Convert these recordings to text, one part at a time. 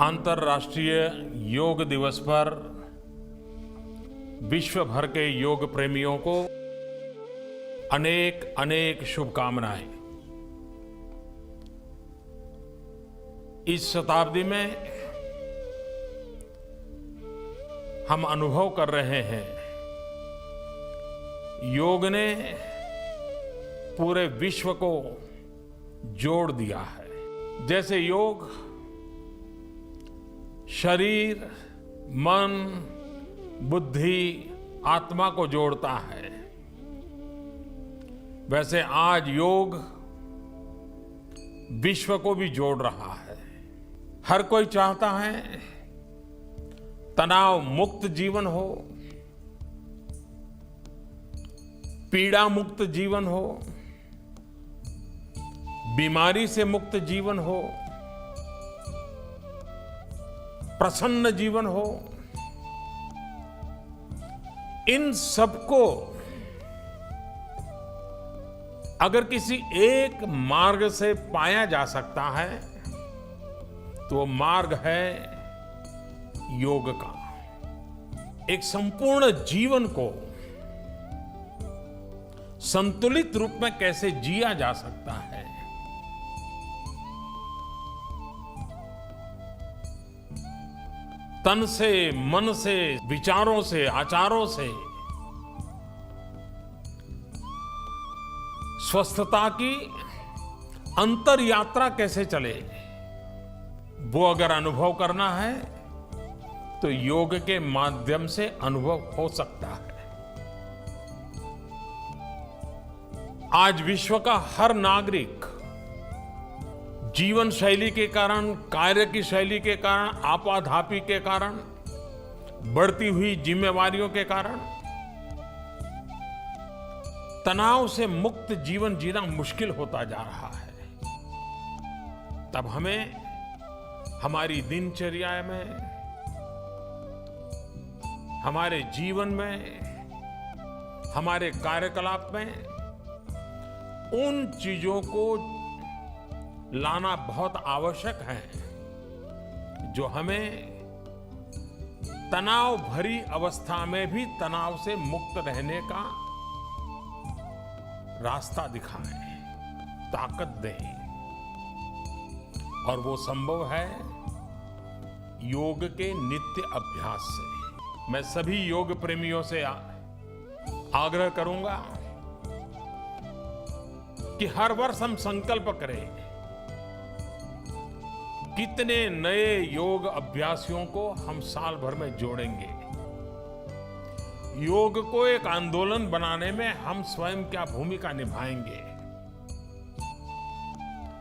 अंतर्राष्ट्रीय योग दिवस पर विश्व भर के योग प्रेमियों को अनेक अनेक शुभकामनाएं। इस शताब्दी में हम अनुभव कर रहे हैं, योग ने पूरे विश्व को जोड़ दिया है। जैसे योग शरीर, मन, बुद्धि, आत्मा को जोड़ता है, वैसे आज योग विश्व को भी जोड़ रहा है। हर कोई चाहता है तनाव मुक्त जीवन हो, पीड़ा मुक्त जीवन हो, बीमारी से मुक्त जीवन हो, प्रसन्न जीवन हो। इन सबको अगर किसी एक मार्ग से पाया जा सकता है तो वो मार्ग है योग का। एक संपूर्ण जीवन को संतुलित रूप में कैसे जिया जा सकता है, तन से, मन से, विचारों से, आचारों से स्वस्थता की अंतर यात्रा कैसे चले, वो अगर अनुभव करना है तो योग के माध्यम से अनुभव हो सकता है। आज विश्व का हर नागरिक जीवन शैली के कारण, कार्य की शैली के कारण, आपाधापी के कारण, बढ़ती हुई जिम्मेवारियों के कारण तनाव से मुक्त जीवन जीना मुश्किल होता जा रहा है। तब हमें हमारी दिनचर्या में, हमारे जीवन में, हमारे कार्यकलाप में उन चीजों को लाना बहुत आवश्यक है जो हमें तनाव भरी अवस्था में भी तनाव से मुक्त रहने का रास्ता दिखाएं, ताकत दें। और वो संभव है योग के नित्य अभ्यास से। मैं सभी योग प्रेमियों से आग्रह करूंगा कि हर वर्ष हम संकल्प करें कितने नए योग अभ्यासियों को हम साल भर में जोड़ेंगे। योग को एक आंदोलन बनाने में हम स्वयं क्या भूमिका निभाएंगे।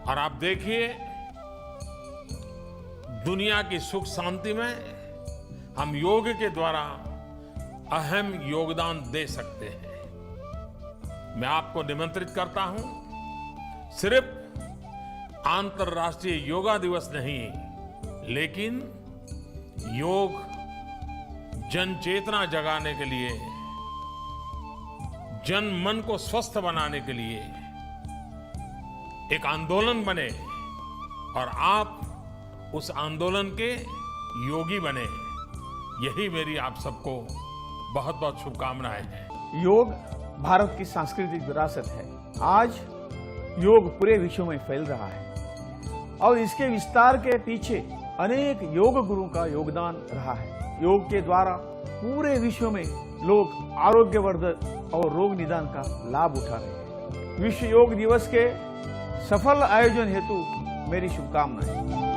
और आप देखिए, दुनिया की सुख शांति में हम योग के द्वारा अहम योगदान दे सकते हैं। मैं आपको निमंत्रित करता हूं, सिर्फ अंतर्राष्ट्रीय योगा दिवस नहीं, लेकिन योग जन चेतना जगाने के लिए, जन मन को स्वस्थ बनाने के लिए एक आंदोलन बने और आप उस आंदोलन के योगी बने। यही मेरी आप सबको बहुत बहुत शुभकामनाएं हैं। योग भारत की सांस्कृतिक विरासत है। आज योग पूरे विश्व में फैल रहा है और इसके विस्तार के पीछे अनेक योग गुरुओं का योगदान रहा है। योग के द्वारा पूरे विश्व में लोग आरोग्यवर्धक और रोग निदान का लाभ उठा रहे हैं। विश्व योग दिवस के सफल आयोजन हेतु मेरी शुभकामनाएं।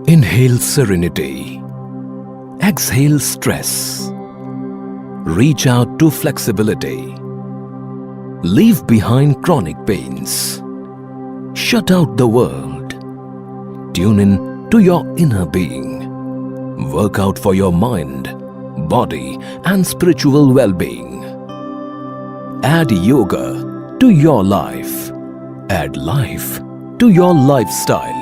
Inhale serenity. Exhale stress. Reach out to flexibility. Leave behind chronic pains. Shut out the world. Tune in to your inner being. Work out for your mind, body and spiritual well-being. Add yoga to your life. Add life to your lifestyle.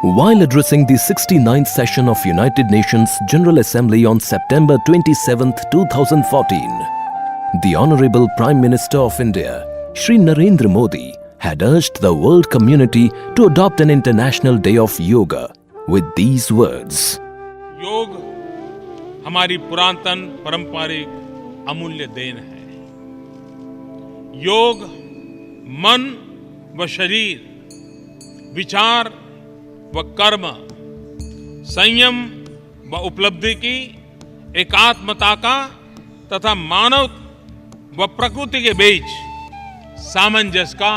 While addressing the 69th session of United Nations General Assembly on September 27, 2014, the Honorable Prime Minister of India, Shri Narendra Modi, had urged the world community to adopt an International Day of Yoga with these words. योग हमारी पुरातन पारंपरिक अमूल्य then है। योग मन व शरीर, विचार व कर्म, संयम व उपलब्धि की एकात्मता का तथा मानव व प्रकृति के बीच सामंजस्य का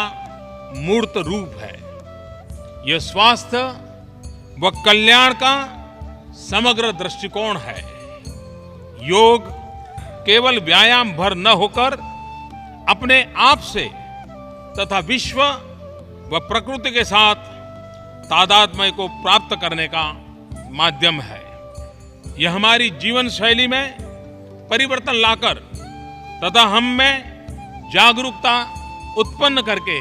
मूर्त रूप है। यह स्वास्थ्य व कल्याण का समग्र दृष्टिकोण है। योग केवल व्यायाम भर न होकर अपने आप से तथा विश्व व प्रकृति के साथ तादात्म्य को प्राप्त करने का माध्यम है। यह हमारी जीवन शैली में परिवर्तन लाकर तथा हम में जागरूकता उत्पन्न करके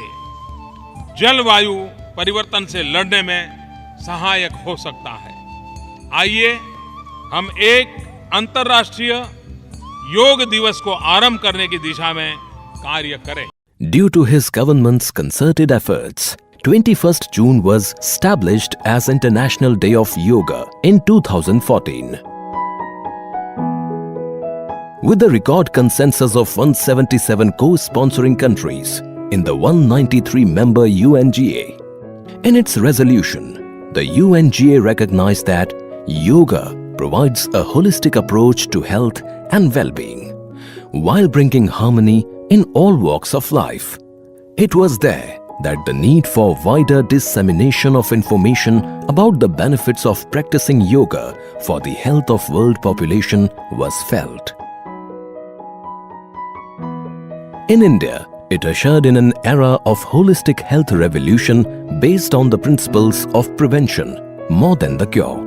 जलवायु परिवर्तन से लड़ने में सहायक हो सकता है। आइए हम एक अंतर्राष्ट्रीय योग दिवस को आरंभ करने की दिशा में कार्य करें। Due to his government's concerted efforts, 21st June was established as International Day of Yoga in 2014. With the record consensus of 177 co-sponsoring countries in the 193-member UNGA, in its resolution, the UNGA recognized that yoga provides a holistic approach to health and well-being, while bringing harmony in all walks of life. It was there that the need for wider dissemination of information about the benefits of practicing yoga for the health of world population was felt. In India, it ushered in an era of holistic health revolution based on the principles of prevention more than the cure.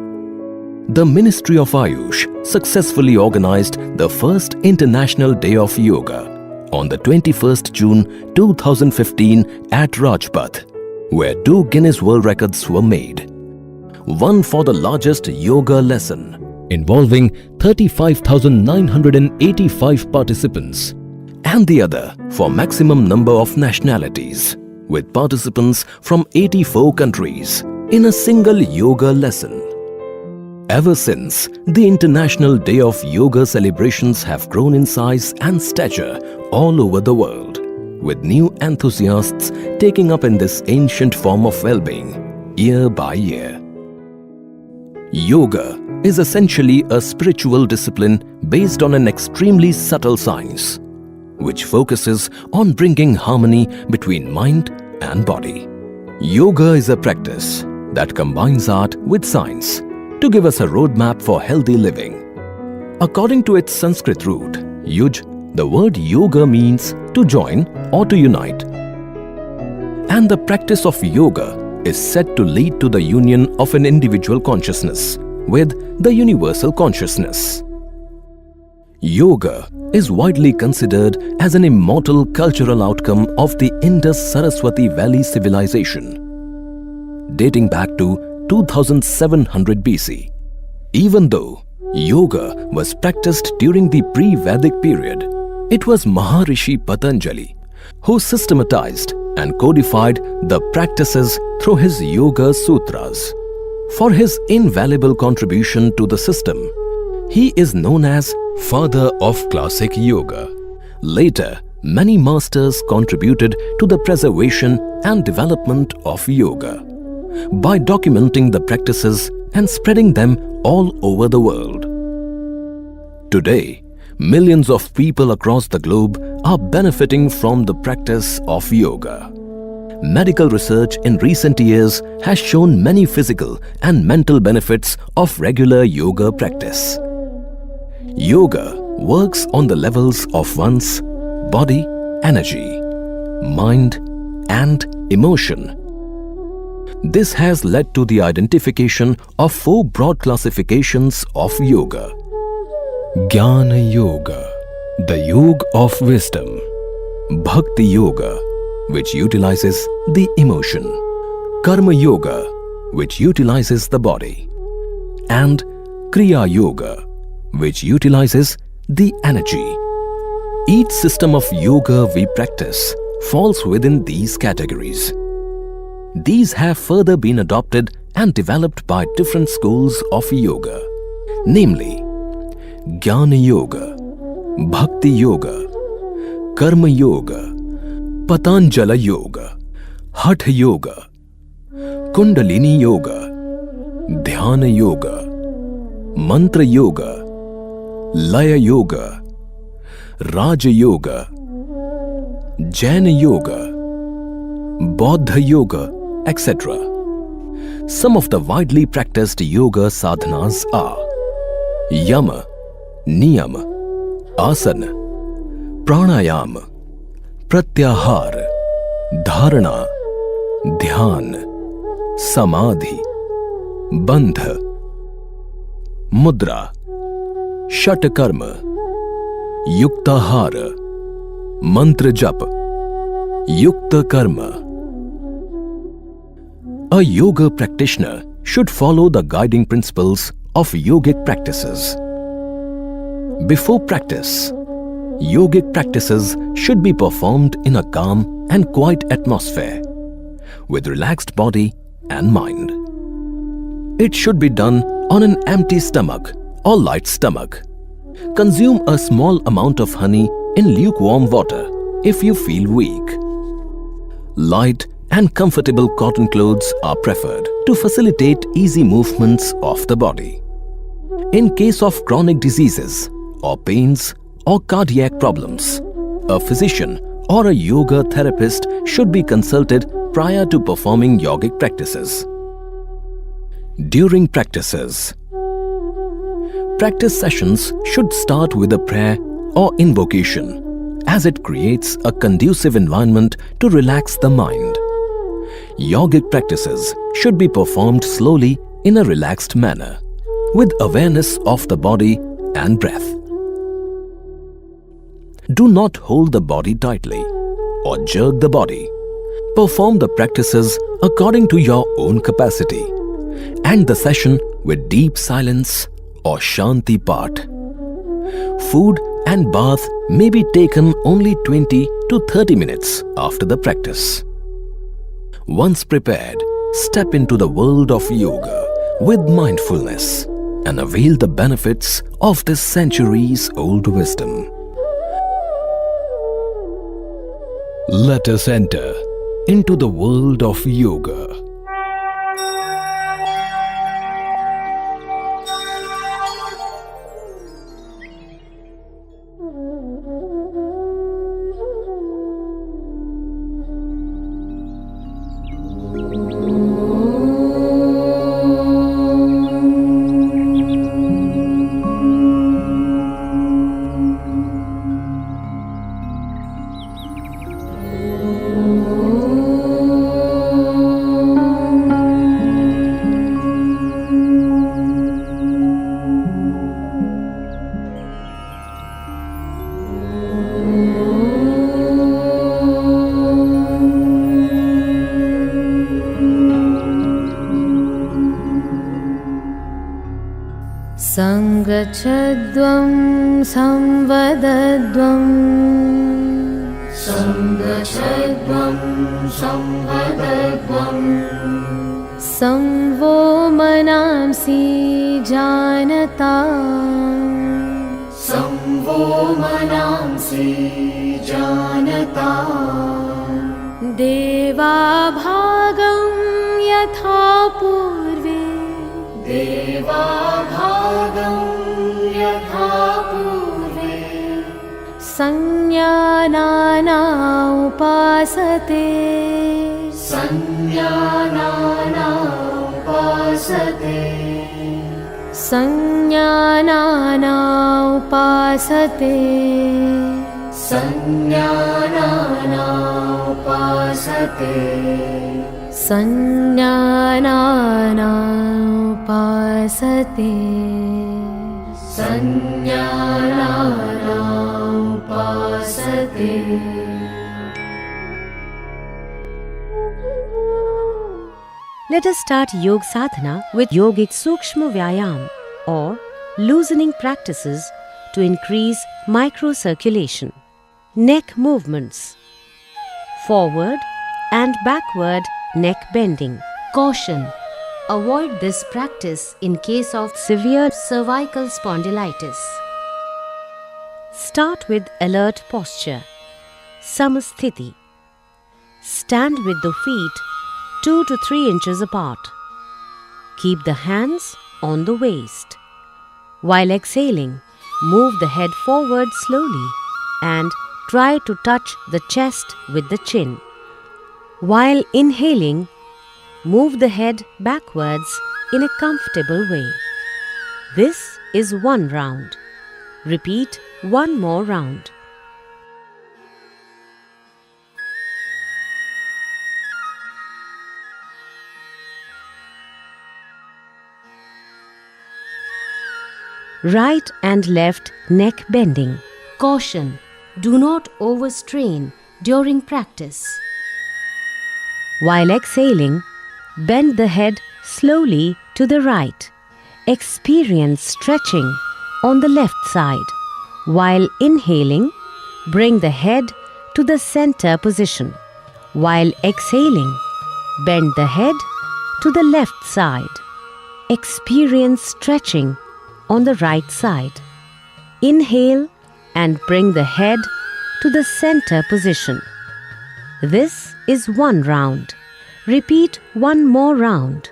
The Ministry of Ayush successfully organized the first International Day of Yoga on the 21st June 2015 at Rajpath, where 2 Guinness World Records were made. One for the largest yoga lesson, involving 35,985 participants, and the other for maximum number of nationalities, with participants from 84 countries in a single yoga lesson. Ever since, the International Day of Yoga celebrations have grown in size and stature all over the world, with new enthusiasts taking up in this ancient form of well-being year by year. Yoga is essentially a spiritual discipline based on an extremely subtle science, which focuses on bringing harmony between mind and body. Yoga is a practice that combines art with science to give us a roadmap for healthy living. According to its Sanskrit root, yuj, the word yoga means to join or to unite. And the practice of yoga is said to lead to the union of an individual consciousness with the universal consciousness. Yoga is widely considered as an immortal cultural outcome of the Indus-Saraswati Valley civilization, dating back to 2700 BC. Even though yoga was practiced during the pre-Vedic period, it was Maharishi Patanjali who systematized and codified the practices through his Yoga Sutras. For his invaluable contribution to the system, he is known as Father of Classic Yoga. Later, many masters contributed to the preservation and development of yoga by documenting the practices and spreading them all over the world. Today, millions of people across the globe are benefiting from the practice of yoga. Medical research in recent years has shown many physical and mental benefits of regular yoga practice. Yoga works on the levels of one's body, energy, mind, and emotion. This has led to the identification of 4 broad classifications of yoga. Jnana Yoga, the yoga of wisdom. Bhakti Yoga, which utilizes the emotion. Karma Yoga, which utilizes the body, and Kriya Yoga, which utilizes the energy. Each system of yoga we practice falls within these categories. These have further been adopted and developed by different schools of yoga, namely Jnana Yoga, Bhakti Yoga, Karma Yoga, Patanjala Yoga, Hatha Yoga, Kundalini Yoga, Dhyana Yoga, Mantra Yoga, Laya Yoga, Raja Yoga, Jaina Yoga, Bauddha Yoga, etc. Some of the widely practiced yoga sadhanas are Yama, Niyama, Asana, Pranayama, Pratyahara, Dharana, Dhyan, Samadhi, Bandha, Mudra, Shatakarma, Yuktahara, Mantra Japa, Yukta Karma. A yoga practitioner should follow the guiding principles of yogic practices. Before practice, yogic practices should be performed in a calm and quiet atmosphere, with relaxed body and mind. It should be done on an empty stomach or light stomach. Consume a small amount of honey in lukewarm water if you feel weak. Light and comfortable cotton clothes are preferred to facilitate easy movements of the body. In case of chronic diseases or pains or cardiac problems, a physician or a yoga therapist should be consulted prior to performing yogic practices. During practices, practice sessions should start with a prayer or invocation, as it creates a conducive environment to relax the mind. Yogic practices should be performed slowly in a relaxed manner, with awareness of the body and breath. Do not hold the body tightly or jerk the body. Perform the practices according to your own capacity. End the session with deep silence or Shanti Path. Food and bath may be taken only 20 to 30 minutes after the practice. Once prepared, step into the world of yoga with mindfulness and avail the benefits of this centuries-old wisdom. Let us enter into the world of yoga. सङ्गच्छध्वं संवदध्वं सङ्गच्छध्वं संवदध्वं संवो मनांसि जानता संवो मनांसि जानता देवाभागं यथा पूर्वे देवाभागं यथा पूर्वे संज्ञानाना उपासते संज्ञानाना उपासते संज्ञानाना उपासते संज्ञानाना उपासते संज्ञानाना उपासते संज्ञानाना उपासते Let us start Yoga Sadhana with Yogic Sukshma Vyayam or loosening practices to increase microcirculation. Neck movements. Forward and backward neck bending. Caution: avoid this practice in case of severe cervical spondylitis. Start with alert posture. Samasthiti. Stand with the feet 2 to 3 inches apart. Keep the hands on the waist. While exhaling, move the head forward slowly and try to touch the chest with the chin. While inhaling, move the head backwards in a comfortable way. This is one round. Repeat one more round. Right and left neck bending. Caution: do not overstrain during practice. While exhaling, bend the head slowly to the right. Experience stretching on the left side. While inhaling, bring the head to the center position. While exhaling, bend the head to the left side. Experience stretching on the right side. Inhale and bring the head to the center position. This is one round. Repeat one more round.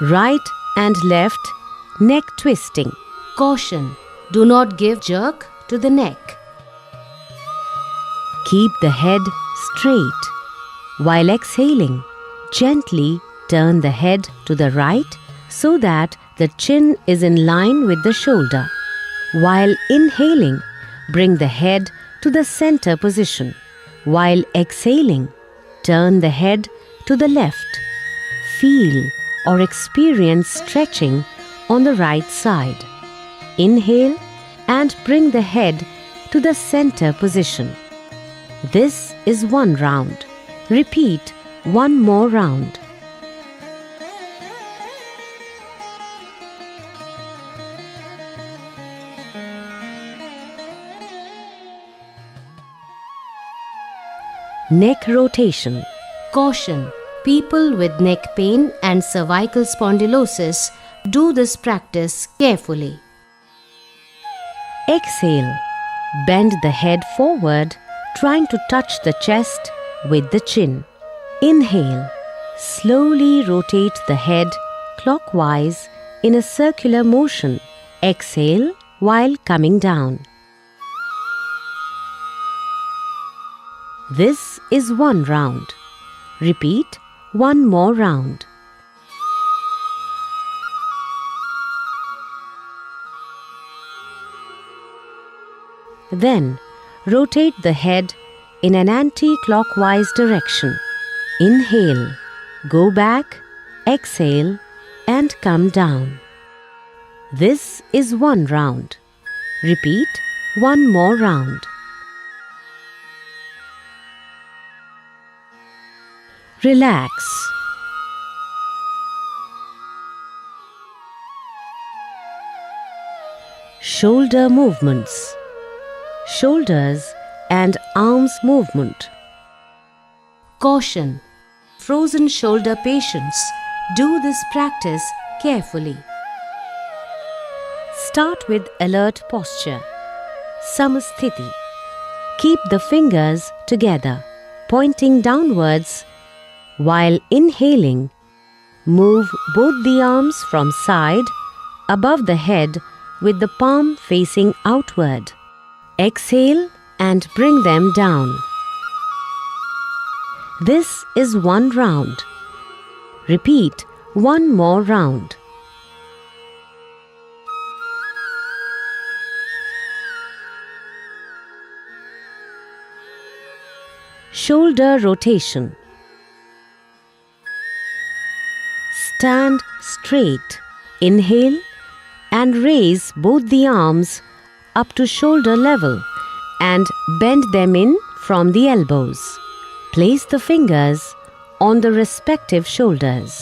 Right and left neck twisting. Caution: do not give jerk to the neck. Keep the head straight. While exhaling, gently turn the head to the right so that the chin is in line with the shoulder. While inhaling, bring the head to the center position. While exhaling, turn the head to the left. Feel or experience stretching on the right side. Inhale and bring the head to the center position. This is one round. Repeat one more round. Neck rotation. Caution: people with neck pain and cervical spondylosis, do this practice carefully. Exhale. Bend the head forward, trying to touch the chest with the chin. Inhale. Slowly rotate the head clockwise in a circular motion. Exhale while coming down. This is one round. Repeat one more round. Then, rotate the head in an anti-clockwise direction. Inhale, go back, exhale, and come down. This is one round. Repeat one more round. Relax. Shoulder movements. Shoulders and arms movement. Caution: frozen shoulder patients, do this practice carefully. Start with alert posture. Samasthiti. Keep the fingers together, pointing downwards. While inhaling, move both the arms from side above the head with the palm facing outward. Exhale and bring them down. This is one round. Repeat one more round. Shoulder rotation. Stand straight. Inhale and raise both the arms up to shoulder level and bend them in from the elbows. Place the fingers on the respective shoulders.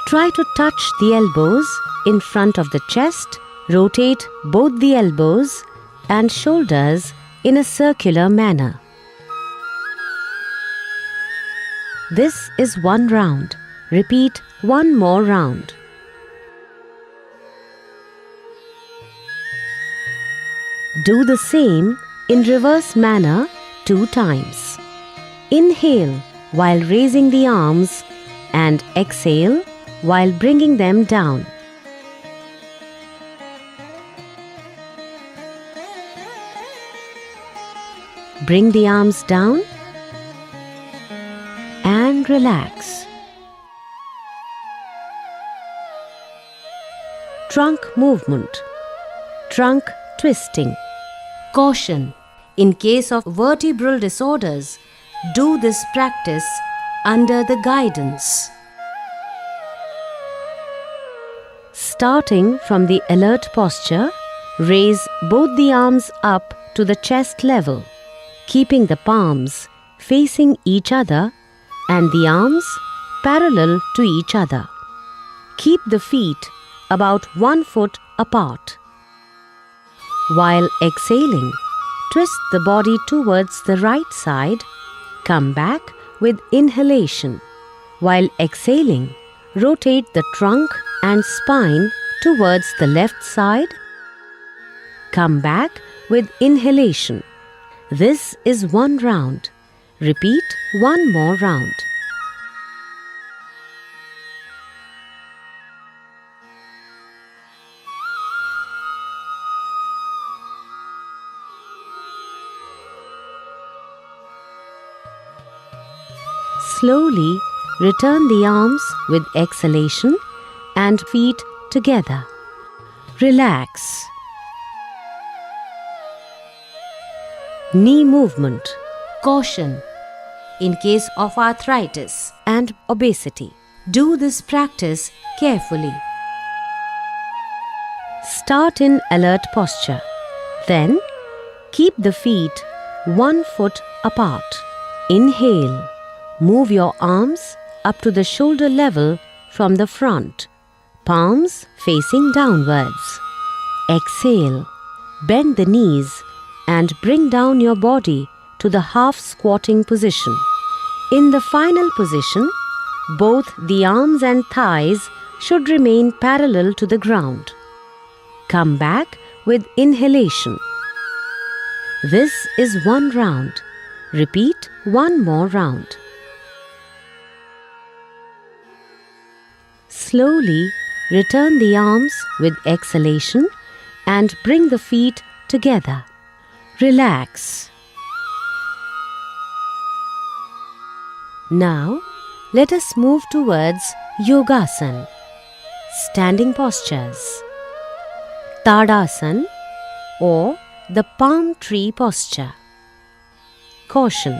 Try to touch the elbows in front of the chest. Rotate both the elbows and shoulders in a circular manner. This is one round. Repeat one more round. Do the same in reverse manner 2 times. Inhale while raising the arms and exhale while bringing them down. Bring the arms down and relax. Trunk movement. Trunk twisting. Caution! In case of vertebral disorders, do this practice under the guidance. Starting from the alert posture, raise both the arms up to the chest level, keeping the palms facing each other and the arms parallel to each other. Keep the feet about 1 foot apart. While exhaling, twist the body towards the right side. Come back with inhalation. While exhaling, rotate the trunk and spine towards the left side. Come back with inhalation. This is one round. Repeat one more round. Slowly return the arms with exhalation and feet together. Relax. Knee movement. Caution! In case of arthritis and obesity, do this practice carefully. Start in alert posture. Then, keep the feet 1 foot apart. Inhale. Move your arms up to the shoulder level from the front, palms facing downwards. Exhale. Bend the knees and bring down your body to the half squatting position. In the final position, both the arms and thighs should remain parallel to the ground. Come back with inhalation. This is one round. Repeat one more round. Slowly return the arms with exhalation and bring the feet together. Relax. Now, let us move towards Yogasana, standing postures. Tadasana or the palm tree posture. Caution!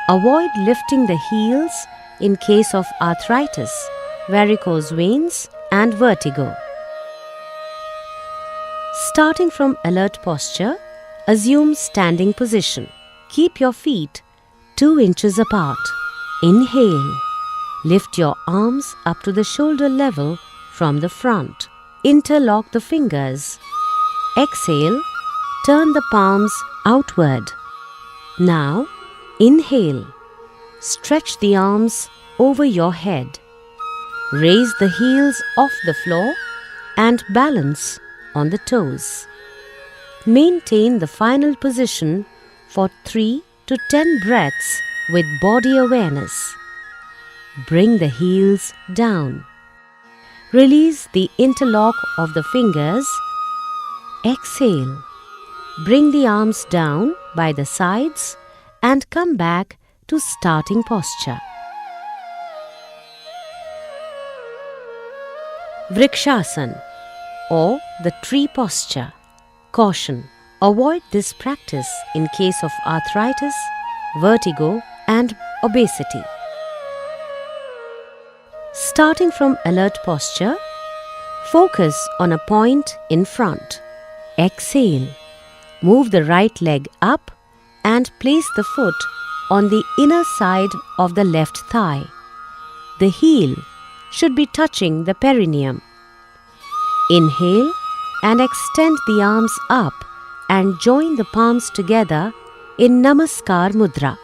Avoid lifting the heels in case of arthritis, varicose veins and vertigo. Starting from alert posture, assume standing position. Keep your feet 2 inches apart. Inhale. Lift your arms up to the shoulder level from the front. Interlock the fingers. Exhale. Turn the palms outward. Now, inhale. Stretch the arms over your head. Raise the heels off the floor and balance on the toes. Maintain the final position for 3 to 10 breaths with body awareness. Bring the heels down. Release the interlock of the fingers. Exhale. Bring the arms down by the sides and come back to starting posture. Vrikshasana or the tree posture. Caution! Avoid this practice in case of arthritis, vertigo and obesity. Starting from alert posture, Focus on a point in front. Exhale. Move the right leg up and place the foot on the inner side of the left thigh. The heel should be touching the perineum. Inhale and extend the arms up and join the palms together in Namaskar Mudra.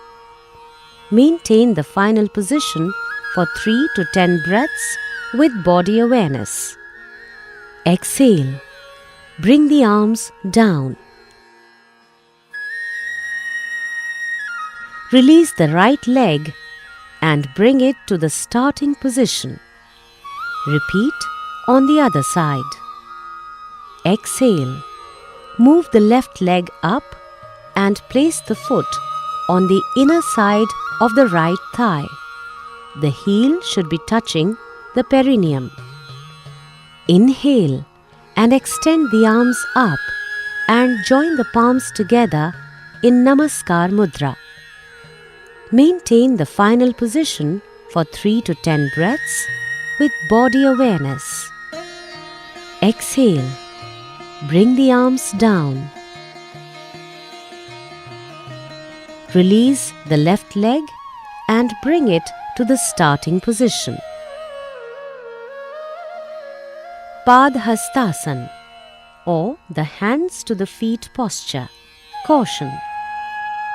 Maintain the final position for 3 to 10 breaths with body awareness. Exhale. Bring the arms down. Release the right leg and bring it to the starting position. Repeat on the other side. Exhale. Move the left leg up and place the foot on the inner side of the right thigh. The heel should be touching the perineum. Inhale and extend the arms up and join the palms together in Namaskar Mudra. Maintain the final position for 3 to 10 breaths with body awareness. Exhale. Bring the arms down. Release the left leg and bring it to the starting position. Padhastasana, or the hands to the feet posture. Caution.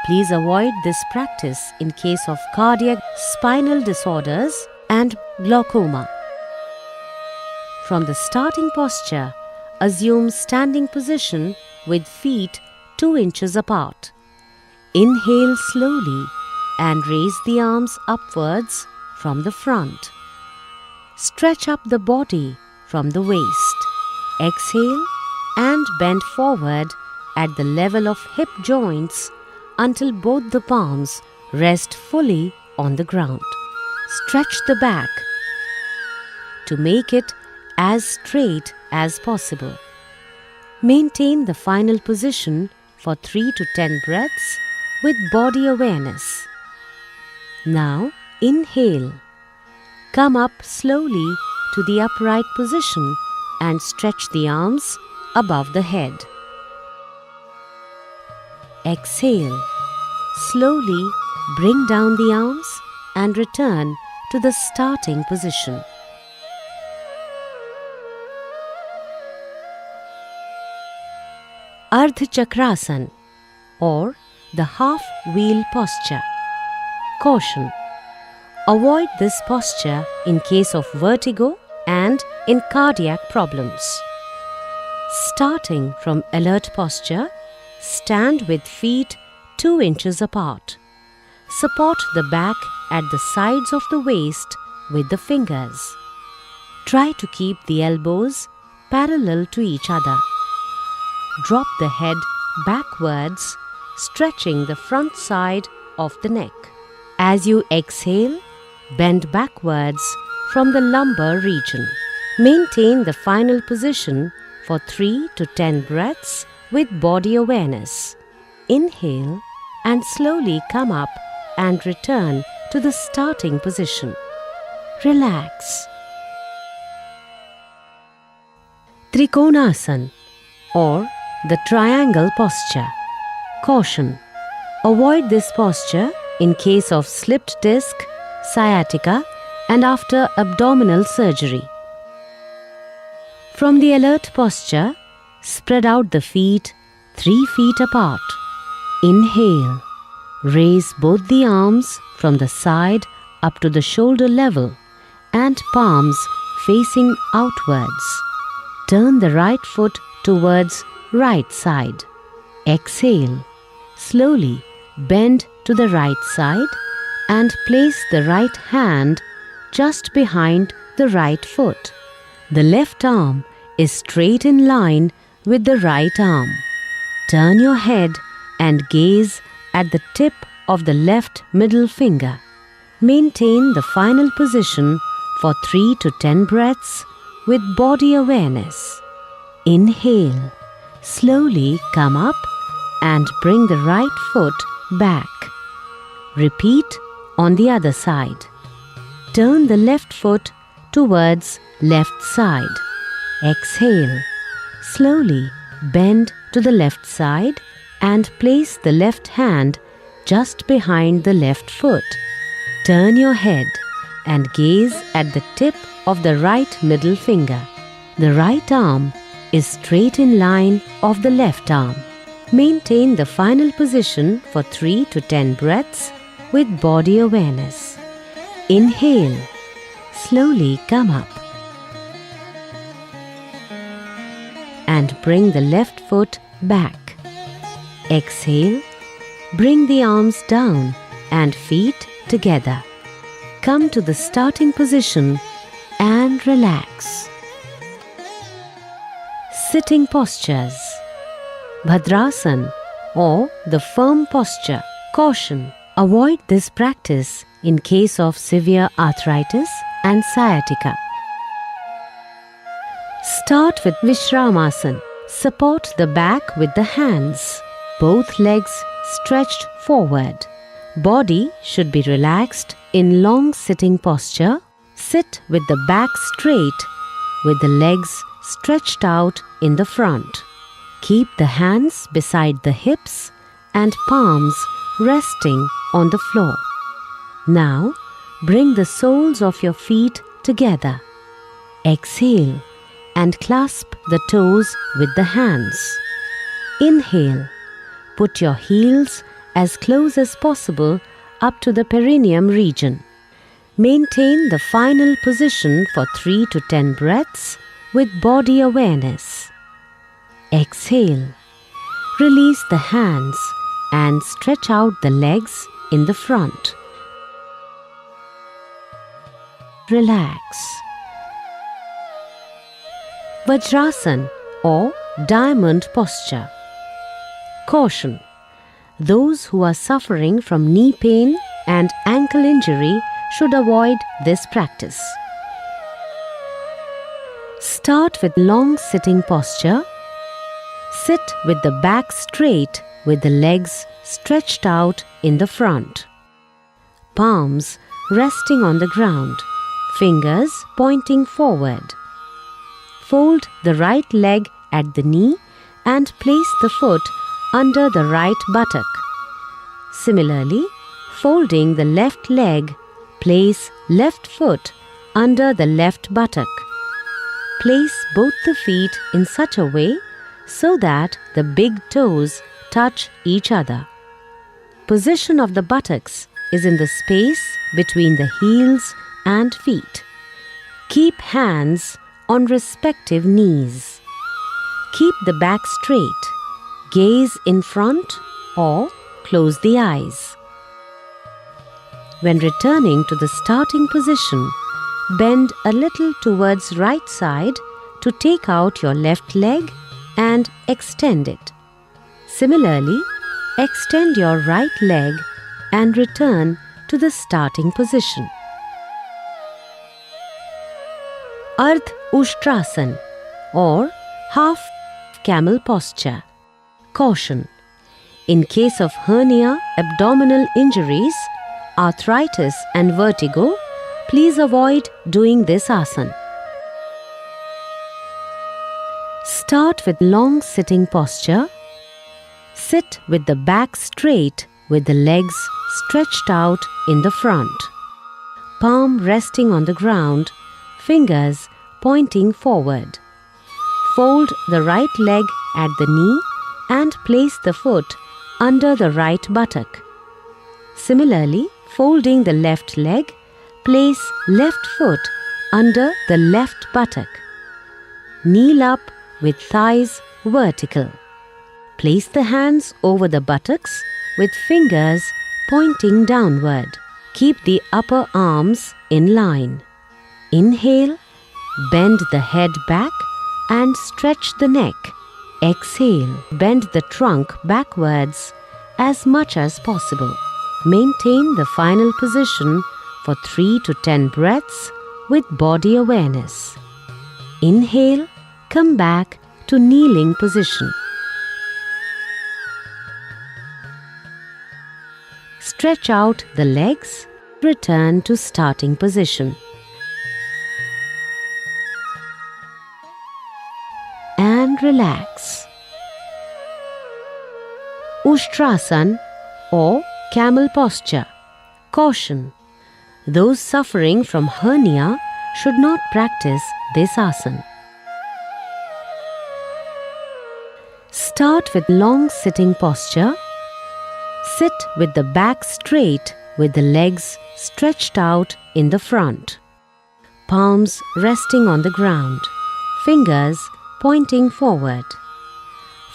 Please avoid this practice in case of cardiac spinal disorders and glaucoma. From the starting posture, assume standing position with feet 2 inches apart. Inhale slowly and raise the arms upwards from the front. Stretch up the body from the waist. Exhale and bend forward at the level of hip joints until both the palms rest fully on the ground. Stretch the back to make it as straight as possible. Maintain the final position for 3 to 10 breaths with body awareness. Now inhale. Come up slowly to the upright position and stretch the arms above the head. Exhale. Slowly bring down the arms and return to the starting position. Ardha Chakrasana, or the half wheel posture. Caution. Avoid this posture in case of vertigo and in cardiac problems. Starting from alert posture, stand with feet 2 inches apart. Support the back at the sides of the waist with the fingers. Try to keep the elbows parallel to each other. Drop the head backwards, stretching the front side of the neck. As you exhale, bend backwards from the lumbar region. Maintain the final position for 3 to 10 breaths with body awareness. Inhale and slowly come up and return to the starting position. Relax. Trikonasana, or the triangle posture. Caution. Avoid this posture in case of slipped disc, sciatica, and after abdominal surgery. From the alert posture, spread out the feet 3 feet apart. Inhale. Raise both the arms from the side up to the shoulder level and palms facing outwards. Turn the right foot towards right side. Exhale. Slowly bend to the right side and place the right hand just behind the right foot. The left arm is straight in line with the right arm. Turn your head and gaze at the tip of the left middle finger. Maintain the final position for 3 to 10 breaths with body awareness. Inhale. Slowly come up and bring the right foot back. Repeat on the other side. Turn the left foot towards left side. Exhale. Slowly bend to the left side and place the left hand just behind the left foot. Turn your head and gaze at the tip of the right middle finger. The right arm is straight in line of the left arm. Maintain the final position for 3 to 10 breaths with body awareness. Inhale. Slowly come up and bring the left foot back. Exhale. Bring the arms down and feet together. Come to the starting position and relax. Sitting postures. Bhadrasana or the firm posture. Caution: avoid this practice in case of severe arthritis and sciatica. Start with Vishramasana. Support the back with the hands. Both legs stretched forward. Body should be relaxed in long sitting posture. Sit with the back straight with the legs stretched out in the front. Keep the hands beside the hips and palms resting on the floor. Now, bring the soles of your feet together. Exhale and clasp the toes with the hands. Inhale. Put your heels as close as possible up to the perineum region. Maintain the final position for 3 to 10 breaths with body awareness. Exhale. Release the hands and stretch out the legs in the front. Relax. Vajrasana or diamond posture. Caution: those who are suffering from knee pain and ankle injury should avoid this practice. Start with long sitting posture. Sit with the back straight with the legs stretched out in the front. Palms resting on the ground, fingers pointing forward. Fold the right leg at the knee and place the foot under the right buttock. Similarly, folding the left leg, place left foot under the left buttock. Place both the feet in such a way so that the big toes touch each other. Position of the buttocks is in the space between the heels and feet. Keep hands on respective knees. Keep the back straight. Gaze in front or close the eyes. When returning to the starting position, bend a little towards right side to take out your left leg and extend it. Similarly, extend your right leg and return to the starting position. Ardh Ushtrasana or half camel posture. Caution: in case of hernia, abdominal injuries, arthritis and vertigo, please avoid doing this asana. Start with long sitting posture. Sit with the back straight with the legs stretched out in the front. Palm resting on the ground, fingers pointing forward. Fold the right leg at the knee and place the foot under the right buttock. Similarly, folding the left leg, place left foot under the left buttock. Kneel up with thighs vertical. Place the hands over the buttocks with fingers pointing downward. Keep the upper arms in line. Inhale, bend the head back and stretch the neck. Exhale, bend the trunk backwards as much as possible. Maintain the final position for 3 to 10 breaths with body awareness. Inhale, come back to kneeling position. Stretch out the legs, return to starting position. relax. Ushtrasan or camel posture. Caution: those suffering from hernia should not practice this asana. Start with long sitting posture. Sit with the back straight with the legs stretched out in the front. Palms resting on the ground. Fingers pointing forward.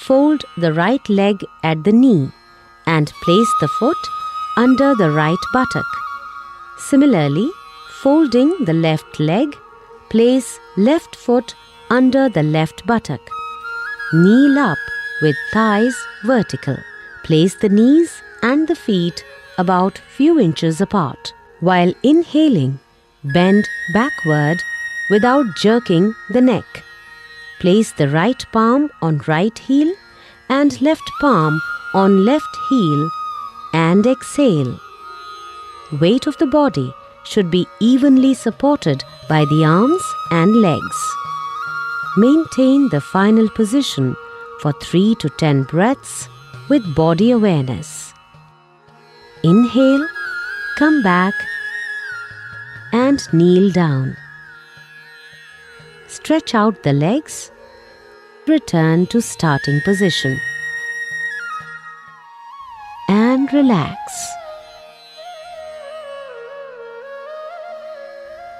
Fold the right leg at the knee and place the foot under the right buttock. Similarly, folding the left leg, place left foot under the left buttock. Kneel up with thighs vertical. Place the knees and the feet about few inches apart. While inhaling, bend backward without jerking the neck. Place the right palm on right heel and left palm on left heel and exhale. Weight of the body should be evenly supported by the arms and legs. Maintain the final position for 3 to 10 breaths with body awareness. Inhale, come back and kneel down. Stretch out the legs. Return to starting position. And relax.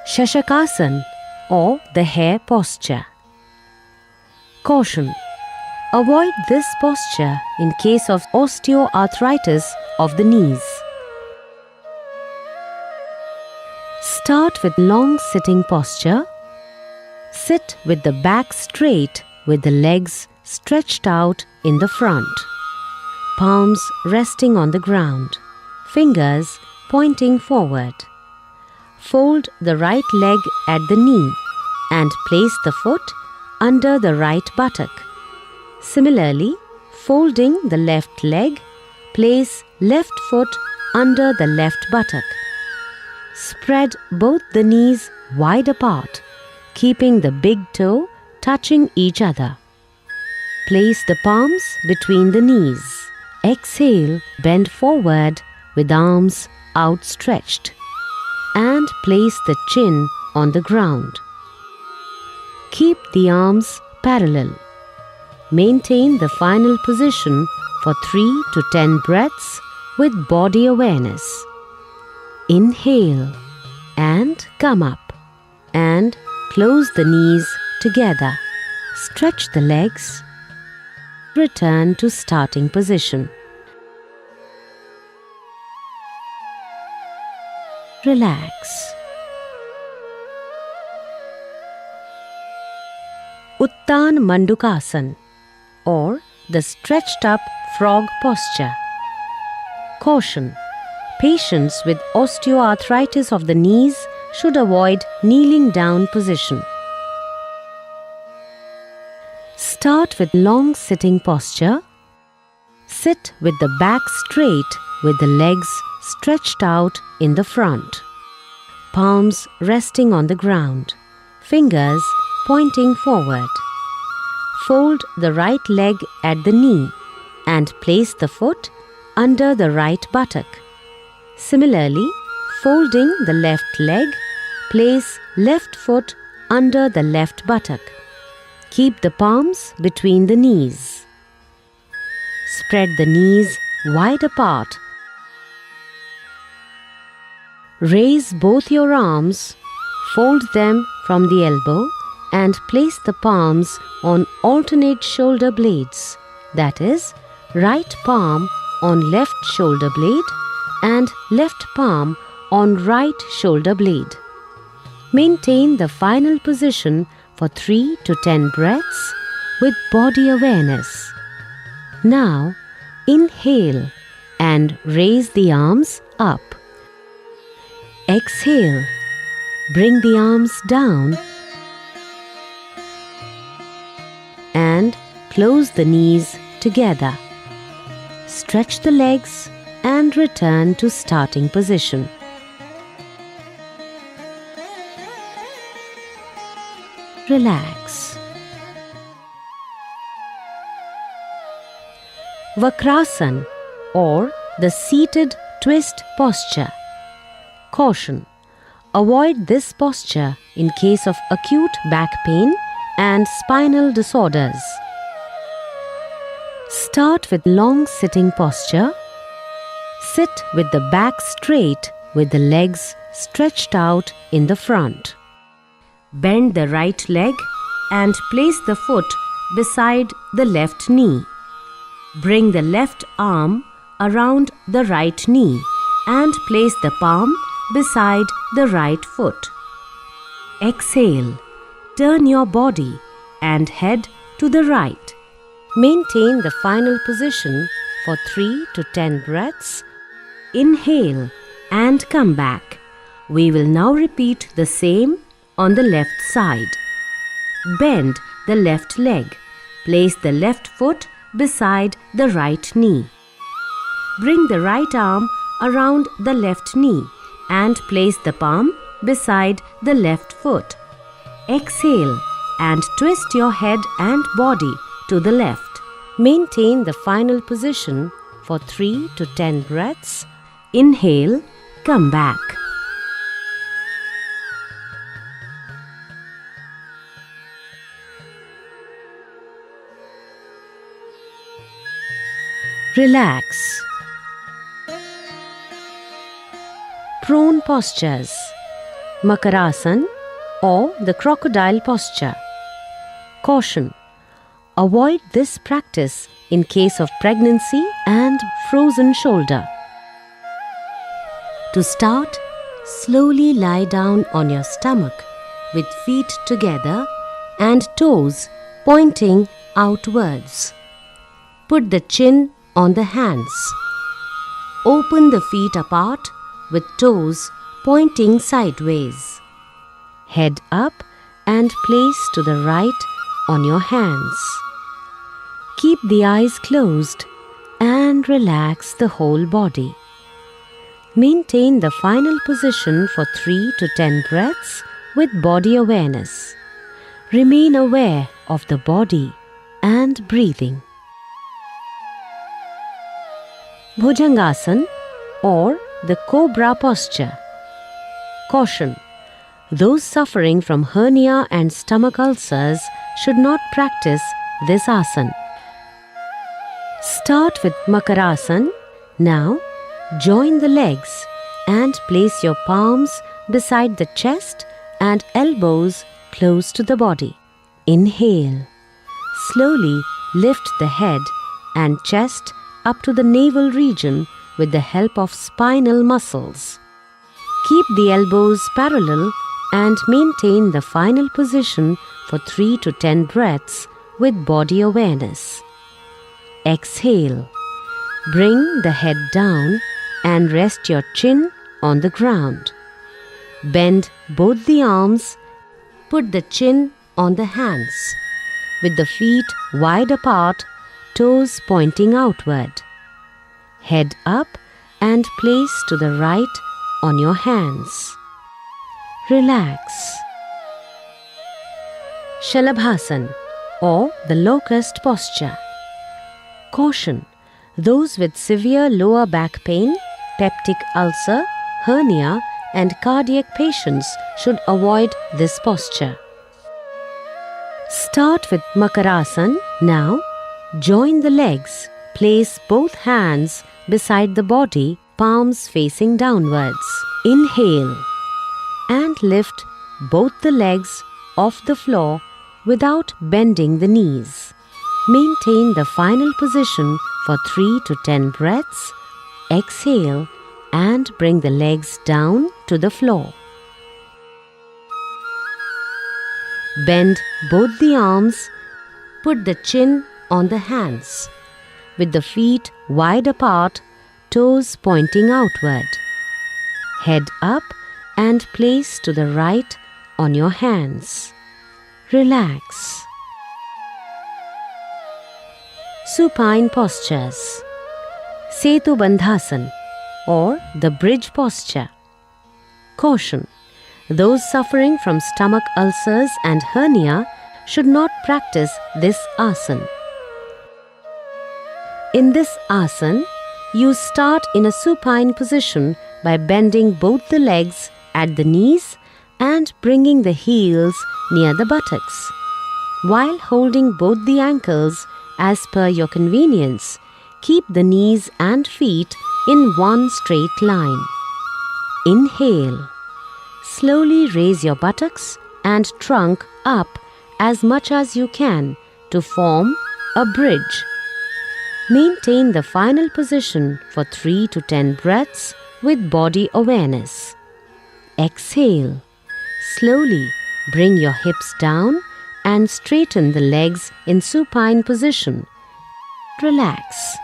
Shashakasana or the hare posture. Caution: avoid this posture in case of osteoarthritis of the knees. Start with long sitting posture. Sit with the back straight with the legs stretched out in the front. Palms resting on the ground. Fingers pointing forward. Fold the right leg at the knee and place the foot under the right buttock. Similarly, folding the left leg, place left foot under the left buttock. Spread both the knees wide apart, keeping the big toe touching each other. Place the palms between the knees. Exhale, bend forward with arms outstretched. And place the chin on the ground. Keep the arms parallel. Maintain the final position for 3 to 10 breaths with body awareness. Inhale and come up and close the knees together. Stretch the legs. Return to starting position. Relax. Uttan Mandukasana or the stretched up frog posture. Caution: patients with osteoarthritis of the knees should avoid kneeling down position. Start with long sitting posture. Sit with the back straight with the legs stretched out in the front. Palms resting on the ground. Fingers pointing forward. Fold the right leg at the knee and place the foot under the right buttock. Similarly, folding the left leg, place left foot under the left buttock. Keep the palms between the knees. Spread the knees wide apart. Raise both your arms, fold them from the elbow and place the palms on alternate shoulder blades. That is, right palm on left shoulder blade and left palm on right shoulder blade. Maintain the final position for 3 to 10 breaths with body awareness. Now, inhale and raise the arms up. Exhale, bring the arms down and close the knees together. Stretch the legs and return to starting position. Relax. Vakrasan or the seated twist posture. Caution: avoid this posture in case of acute back pain and spinal disorders. Start with long sitting posture. Sit with the back straight with the legs stretched out in the front. Bend the right leg and place the foot beside the left knee. Bring the left arm around the right knee and place the palm beside the right foot. Exhale. Turn your body and head to the right. Maintain the final position for 3 to 10 breaths. Inhale and come back. We will now repeat the same on the left side. Bend the left leg. Place the left foot beside the right knee. Bring the right arm around the left knee and place the palm beside the left foot. Exhale and twist your head and body to the left. Maintain the final position for 3 to 10 breaths. Inhale, come back. Relax. Prone postures. Makarasan or the crocodile posture. Caution: avoid this practice in case of pregnancy and frozen shoulder. To start, slowly lie down on your stomach with feet together and toes pointing outwards. Put the chin on the hands. Open the feet apart with toes pointing sideways. Head up and place to the right on your hands. Keep the eyes closed and relax the whole body. Maintain the final position for 3 to 10 breaths with body awareness. Remain aware of the body and breathing. Bhujangasana or the cobra posture. Caution: those suffering from hernia and stomach ulcers should not practice this asana. Start with Makarasana. Now, join the legs and place your palms beside the chest and elbows close to the body. Inhale. Slowly lift the head and chest up to the navel region with the help of spinal muscles. Keep the elbows parallel and maintain the final position for 3 to 10 breaths with body awareness. Exhale. Bring the head down and rest your chin on the ground. Bend both the arms. Put the chin on the hands. With the feet wide apart, toes pointing outward. Head up and place to the right on your hands. Relax. Shalabhasana or the locust posture. Caution: those with severe lower back pain, peptic ulcer, hernia and cardiac patients should avoid this posture. Start with Makarasana. Now, join the legs. Place both hands beside the body, palms facing downwards. Inhale and lift both the legs off the floor without bending the knees. Maintain the final position for 3 to 10 breaths. Exhale and bring the legs down to the floor. Bend both the arms. Put the chin on the hands. With the feet wide apart, toes pointing outward. Head up and place to the right on your hands. Relax. Supine postures. Setu Bandhasana or the bridge posture. Caution: those suffering from stomach ulcers and hernia should not practice this asana. In this asana, you start in a supine position by bending both the legs at the knees and bringing the heels near the buttocks. While holding both the ankles as per your convenience, keep the knees and feet in one straight line. Inhale. Slowly raise your buttocks and trunk up as much as you can to form a bridge. Maintain the final position for 3 to 10 breaths with body awareness. Exhale. Slowly bring your hips down and straighten the legs in supine position. Relax.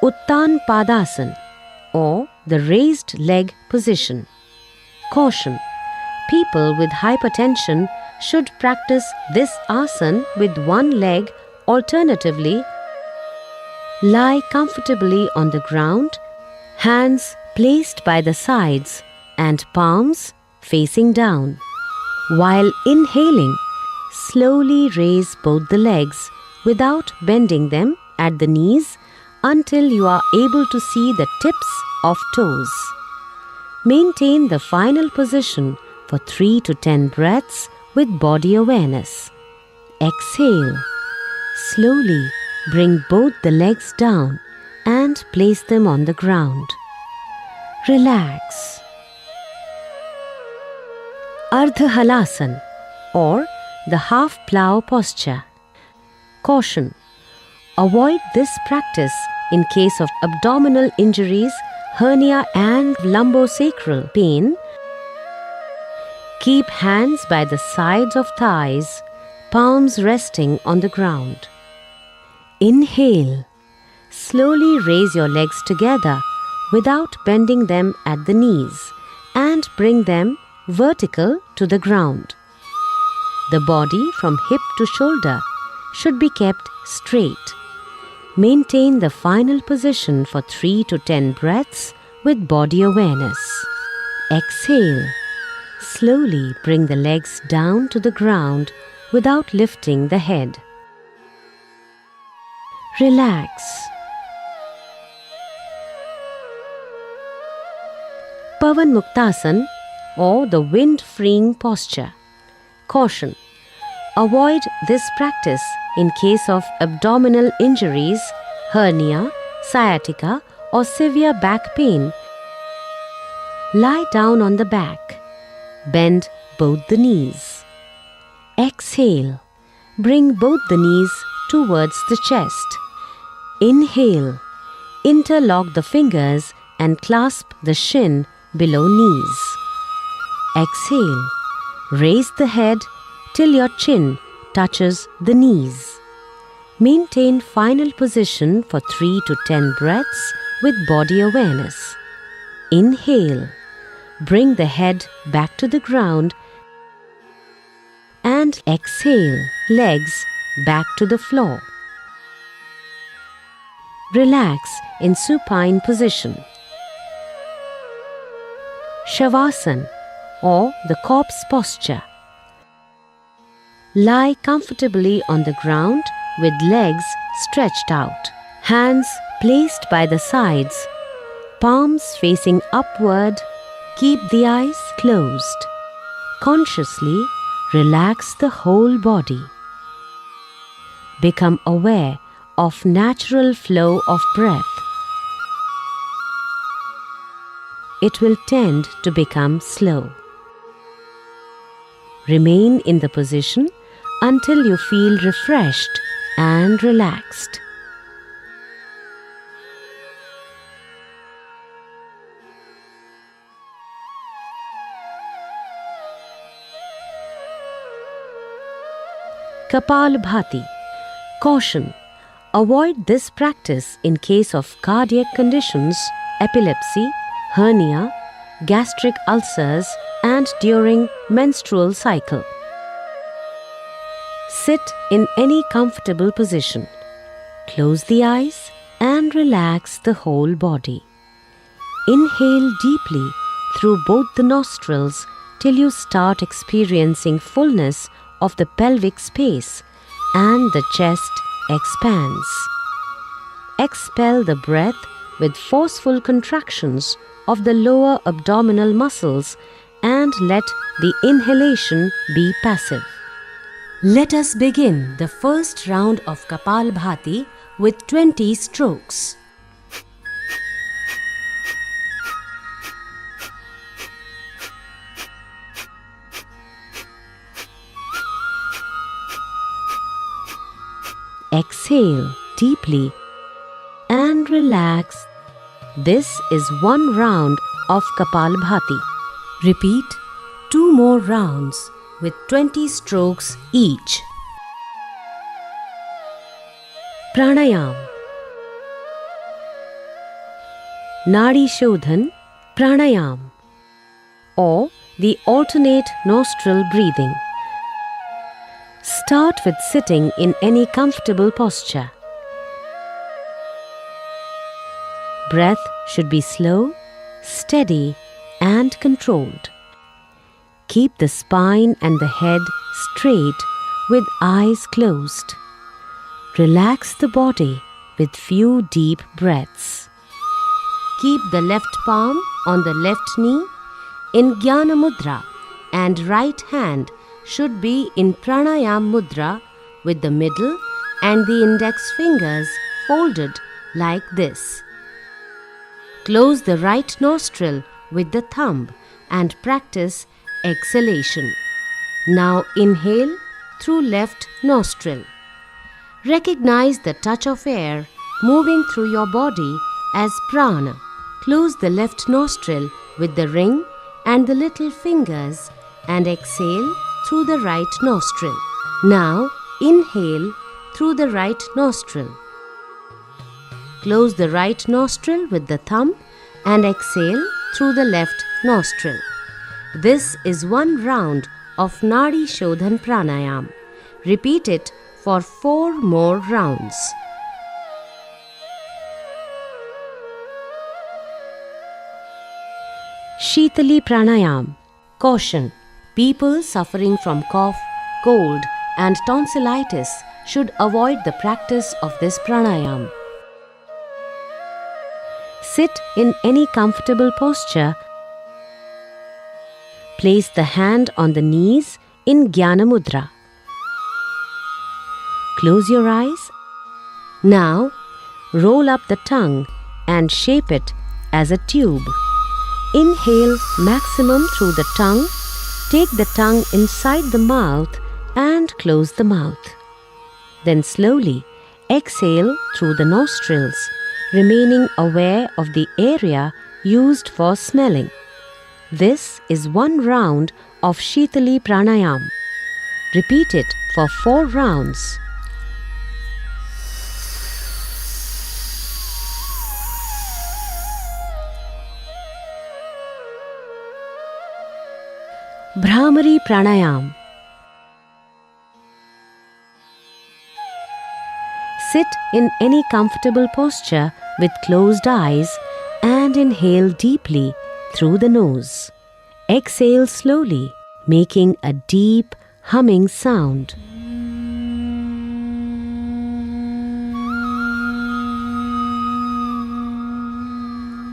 Uttan Padasana, or the raised leg position. Caution: people with hypertension should practice this asana with one leg. Alternatively, lie comfortably on the ground, hands placed by the sides and palms facing down. While inhaling, slowly raise both the legs without bending them at the knees until you are able to see the tips of toes. Maintain the final position for 3 to 10 breaths with body awareness. Exhale. Slowly bring both the legs down and place them on the ground. Relax. Ardha Halasana, or the half plow posture. Caution: avoid this practice in case of abdominal injuries, hernia and lumbosacral pain. Keep hands by the sides of thighs, palms resting on the ground. Inhale. Slowly raise your legs together without bending them at the knees and bring them vertical to the ground. The body from hip to shoulder should be kept straight. Maintain the final position for 3 to 10 breaths with body awareness. Exhale. Slowly bring the legs down to the ground without lifting the head. Relax. Pavan Muktasana, or the wind-freeing posture. Caution: avoid this practice in case of abdominal injuries, hernia, sciatica, or severe back pain. Lie down on the back. Bend both the knees. Exhale. Bring both the knees towards the chest. Inhale. Interlock the fingers and clasp the shin below knees. Exhale. Raise the head till your chin touches the knees. Maintain final position for 3 to 10 breaths with body awareness. Inhale. Bring the head back to the ground and exhale, legs back to the floor. Relax in supine position. Shavasana, or the corpse posture. Lie comfortably on the ground with legs stretched out, hands placed by the sides, palms facing upward. Keep the eyes closed. Consciously relax the whole body. Become aware of natural flow of breath. It will tend to become slow. Remain in the position until you feel refreshed and relaxed. Kapalbhati. Caution: avoid this practice in case of cardiac conditions, epilepsy, hernia, gastric ulcers, and during menstrual cycle. Sit in any comfortable position. Close the eyes and relax the whole body. Inhale deeply through both the nostrils till you start experiencing fullness of the pelvic space and the chest expands. Expel the breath with forceful contractions of the lower abdominal muscles and let the inhalation be passive. Let us begin the first round of Kapalbhati with 20 strokes. Exhale deeply and relax. This is one round of Kapalbhati. Repeat 2 more rounds with 20 strokes each. Pranayam. Nadi Shodhan Pranayam, or the alternate nostril breathing. Start with sitting in any comfortable posture. Breath should be slow, steady, and controlled. Keep the spine and the head straight with eyes closed. Relax the body with few deep breaths. Keep the left palm on the left knee in Jnana Mudra and right hand should be in Pranayam Mudra with the middle and the index fingers folded like this. Close the right nostril with the thumb and practice exhalation. Now inhale through left nostril. Recognize the touch of air moving through your body as prana. Close the left nostril with the ring and the little fingers and exhale through the right nostril. Now inhale through the right nostril. Close the right nostril with the thumb and exhale through the left nostril. This is one round of Nadi Shodhan Pranayam. Repeat it for 4 more rounds. Shitali Pranayam. Caution: people suffering from cough, cold, and tonsillitis should avoid the practice of this pranayam. Sit in any comfortable posture. Place the hand on the knees in Jnana Mudra. Close your eyes. Now, roll up the tongue and shape it as a tube. Inhale maximum through the tongue. Take the tongue inside the mouth and close the mouth. Then slowly exhale through the nostrils, remaining aware of the area used for smelling. This is one round of Shitali Pranayam. Repeat it for 4 rounds. Bhramari Pranayam. Sit in any comfortable posture with closed eyes and inhale deeply through the nose. Exhale slowly, making a deep humming sound.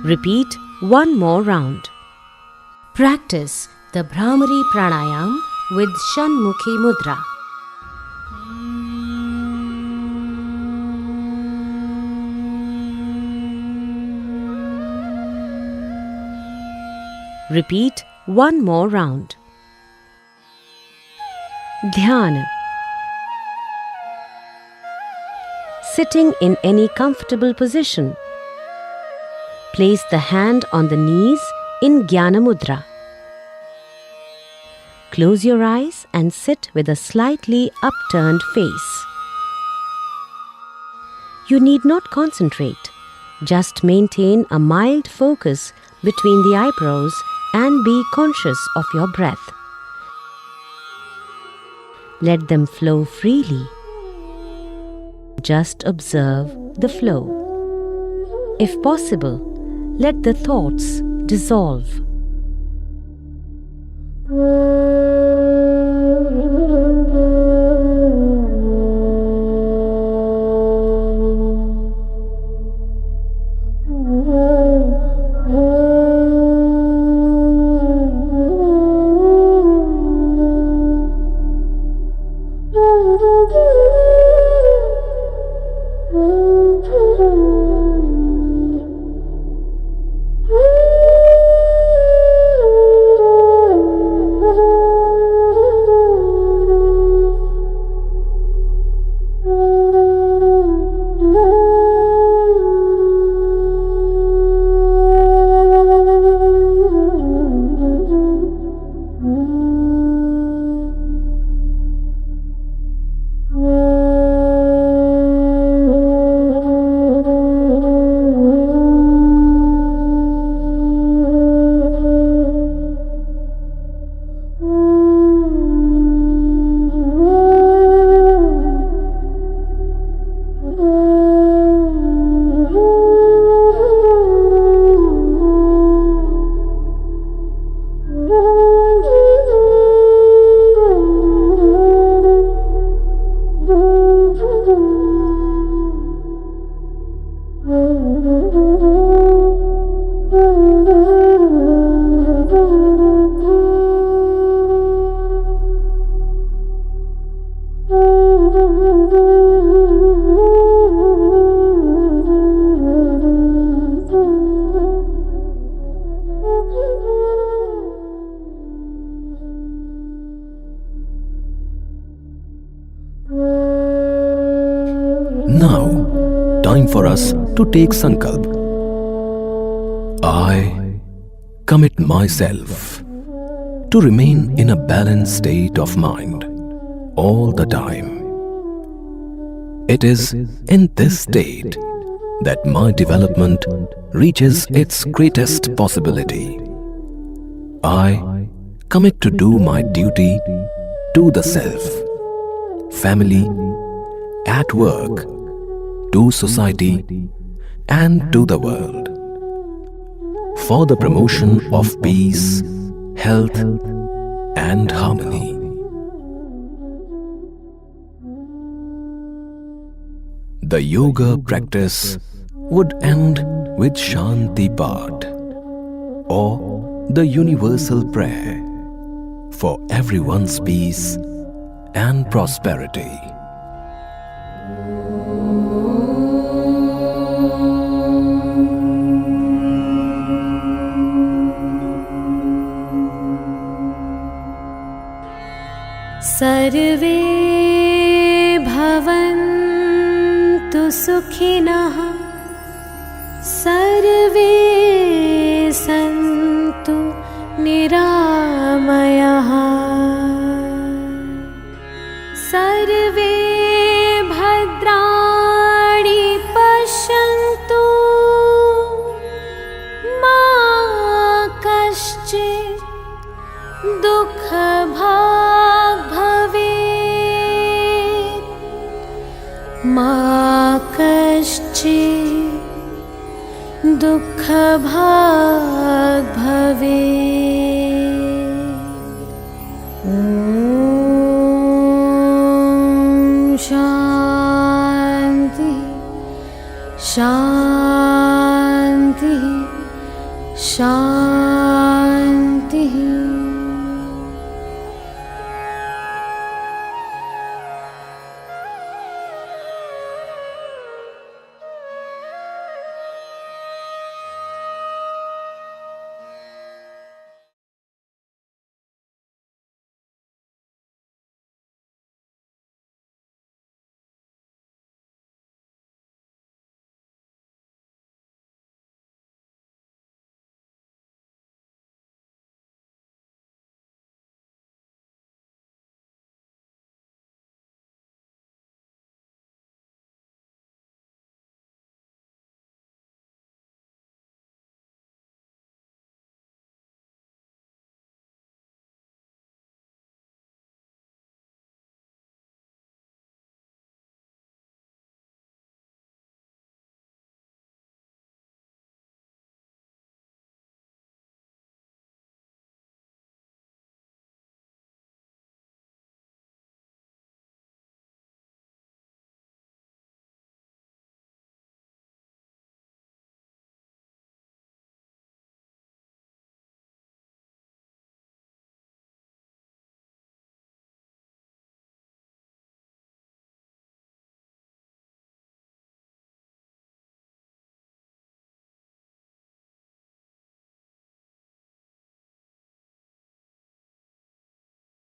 Repeat 1 more round. Practice the Bhramari Pranayam with Shanmukhi Mudra. Repeat 1 more round. Dhyana. Sitting in any comfortable position. Place the hand on the knees in Jnana Mudra. Close your eyes and sit with a slightly upturned face. You need not concentrate. Just maintain a mild focus between the eyebrows and be conscious of your breath. Let them flow freely. Just observe the flow. If possible, let the thoughts dissolve. for us to take Sankalp. I commit myself to remain in a balanced state of mind all the time. It is in this state that my development reaches its greatest possibility. I commit to do my duty to the self, family, at work, to society, and to the world, for the promotion of peace, health, and harmony. The yoga practice would end with Shanti Path, or the universal prayer for everyone's peace and prosperity. सर्वे भवन्तु सुखिनः सर्वे सन्तु निरामयाः सर्वे भद्राणि पश्यन्तु मा कश्चित् दुःखभाग् भवेत् मा कश्चित् दुःखभाग् भवेत्। ॐ शान्ति शान्ति शान्ति।